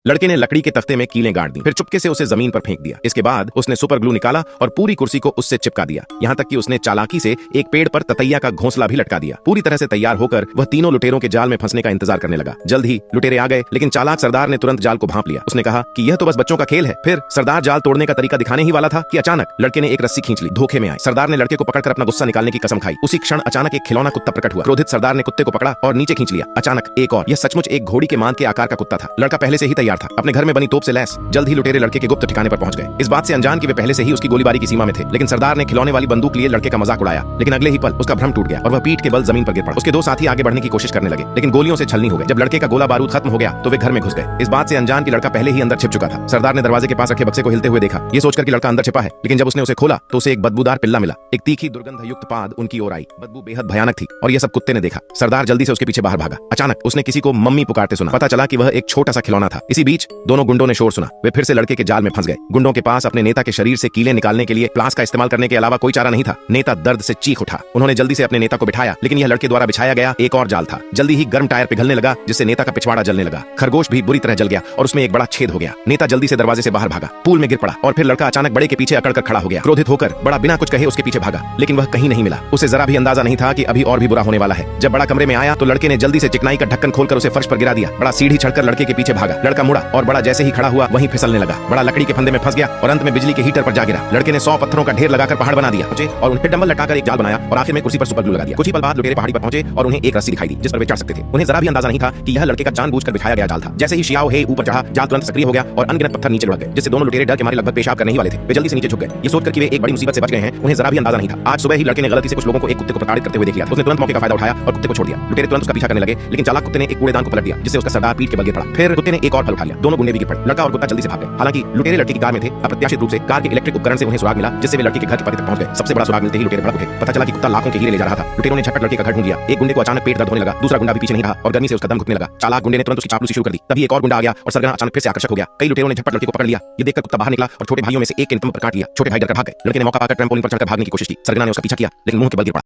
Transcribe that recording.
लड़के ने लकड़ी के तख्ते में कीलें गाड़ दी, फिर चुपके से उसे जमीन पर फेंक दिया। इसके बाद उसने सुपर ग्लू निकाला और पूरी कुर्सी को उससे चिपका दिया। यहाँ तक कि उसने चालाकी से एक पेड़ पर ततैया का घोंसला भी लटका दिया। पूरी तरह से तैयार होकर वह तीनों लुटेरों के जाल में फंसने का इंतजार करने लगा। जल्द ही लुटेरे आ गए, लेकिन चालाक सरदार ने तुरंत जाल को भांप लिया। उसने कहा कि यह तो बस बच्चों का खेल है। फिर सरदार जाल तोड़ने का तरीका दिखाने ही वाला था कि अचानक लड़के ने एक रस्सी खींच ली। धोखे में आए। सरदार ने लड़के को पकड़कर अपना गुस्सा निकालने की कसम खाई। उसी क्षण अचानक एक खिलौना कुत्ता प्रकट हुआ। क्रोधित सरदार ने कुत्ते को पकड़ा और नीचे खींच लिया। अचानक एक और। यह सचमुच एक घोड़ी के मांद के आकार का कुत्ता था। लड़का पहले से ही तैयार था, अपने घर में बनी तोप से लैस। जल्द ही लुटेरे लड़के के गुप्त ठिकाने पर पहुंच गए, इस बात से अनजान कि वे पहले से ही उसकी गोलीबारी की सीमा में थे। लेकिन सरदार ने खिलौने वाली बंदूक लिए लड़के का मजाक उड़ाया, लेकिन अगले ही पल उसका भ्रम टूट गया और वह पीठ के बल जमीन पर गिर पड़ा। उसके दो साथी आगे बढ़ने की कोशिश करने लगे, लेकिन गोलियों से छलनी हो गए। जब लड़के का गोला बारूद खत्म हो गया तो वे घर में घुस गए, इस बात से अनजान कि लड़का पहले ही अंदर छिप चुका था। सरदार ने दरवाजे के पास रखे बक्से को हिलते हुए देखा, ये सोचकर कि लड़का अंदर छिपा है। लेकिन जब उसने उसे खोला तो उसे एक बदबूदार पिल्ला मिला। एक तीखी दुर्गंध युक्त पाद उनकी ओर आई। बदबू बेहद भयानक थी और यह सब कुत्ते ने देखा। सरदार जल्दी से उसके पीछे बाहर भागा। अचानक उसने किसी को मम्मी पुकारते सुना। पता चला कि वह एक छोटा सा खिलौना था। इसी बीच दोनों गुंडों ने शोर सुना। वे फिर से लड़के के जाल में फंस गए। गुंडों के पास अपने नेता के शरीर से कीलें निकालने के लिए प्लास का इस्तेमाल करने के अलावा कोई चारा नहीं था। नेता दर्द से चीख उठा। उन्होंने जल्दी से अपने नेता को बिठाया, लेकिन यह लड़के द्वारा बिछाया गया एक और जाल था। जल्दी ही गर्म टायर पिघलने लगा, जिससे नेता का पिछवाड़ा जलने लगा। खरगोश भी बुरी तरह जल गया और उसमें एक बड़ा छेद हो गया। नेता जल्दी से दरवाजे से बाहर भागा, पूल में गिर पड़ा और फिर लड़का अचानक बड़े के पीछे अकड़कर खड़ा हो गया। क्रोधित होकर बड़ा बिना कुछ कहे उसके पीछे भागा, लेकिन वह कहीं नहीं मिला। उसे जरा भी अंदाजा नहीं था कि अभी और भी बुरा होने वाला है। जब बड़ा कमरे में आया तो लड़के ने जल्दी से चिकनाई का ढक्कन खोलकर उसे फर्श पर गिरा दिया। बड़ा सीढ़ी चढ़कर लड़के के पीछे भागा। लड़का मुड़ा और बड़ा जैसे ही खड़ा हुआ वहीं फिसलने लगा। बड़ा लकड़ी के फंदे में फंस गया और अंत में बिजली के हीटर पर जा गिरा। लड़के ने 100 पत्थरों का ढेर लगाकर पहाड़ बना दिया और उन पर डंबल लटकाकर एक जाल बनाया और आखिर में कुर्सी पर सुपर ग्लू लगा दिया। कुछ ही पल बाद लुटेरे पहाड़ी पर पहुंचे और उन्हें एक रस्सी दिखाई दी जिस पर वे चढ़ सकते थे। उन्हें जरा भी अंदाजा नहीं था कि यह लड़के का जानबूझकर बिछाया गया जाल था। जैसे ही शियाओ हे ऊपर चढ़ा, जाल तुरंत सक्रिय हो गया और अनगिनत पत्थर नीचे लुढ़क गए, जिससे दोनों लुटेरे डर के मारे लगभग पेशाब करने ही वाले थे। वे जल्दी से नीचे झुक गए, ये सोचकर कि वे एक बड़ी मुसीबत से बच गए हैं। उन्हें जरा भी अंदाजा नहीं था। आज सुबह ही लड़के ने गलती से कुछ लोगों को एक कुत्ते को प्रताड़ित करते हुए देख लिया। उसने तुरंत मौके का फायदा उठाया और कुत्ते को छोड़ दिया। लुटेरे तुरंत उसका पीछा करने लगे, लेकिन चालाक कुत्ते ने एक कूड़ेदान को पलट दिया, जिससे उसका सरदार पीठ के बल गिर पड़ा। फिर कुत्ते ने एक और फल उठा लिया। दोनों गुंडे भी गिर पड़े। लड़का और कुत्ता जल्दी से भाग गए। हालांकि लुटेरे लड़के की कार में थे। अप्रत्याशित रूप से कार के इलेक्ट्रिक उपकरण से उन्हें सुराग मिला, जिससे वे लड़के के घर के पते तक पहुंच गए। सबसे बड़ा सुराग मिलते ही लुटेरे भड़क उठे। पता चला कि कुत्ता लाखों के हीरे ले जा रहा था। लुटेरों ने झटपट लड़के का घर ढूंढ लिया। एक गुंडे को अचानक पेट दर्द होने लगा। दूसरा गुंडा भी पीछे नहीं रहा और गर्मी से उसका दम घुटने लगा। चालाक गुंडे ने तुरंत उसकी चापलूसी शुरू कर दी। तभी एक और गुंडा आ गया और सरगना अचानक फिर से आकर्षक हो गया। कई लुटेरों ने झटपट लड़के को पकड़ लिया। ये देखकर कुत्ता बाहर निकला और छोटे भाइयों में से एक के नितंब पर काट लिया। छोटे भाई डरकर भाग गए। लड़के ने मौका पाकर ट्रैम्पोलिन पर चढ़कर भागने की कोशिश की। सरगना ने उसका पीछा किया, लेकिन मुंह के बल गिर पड़ा।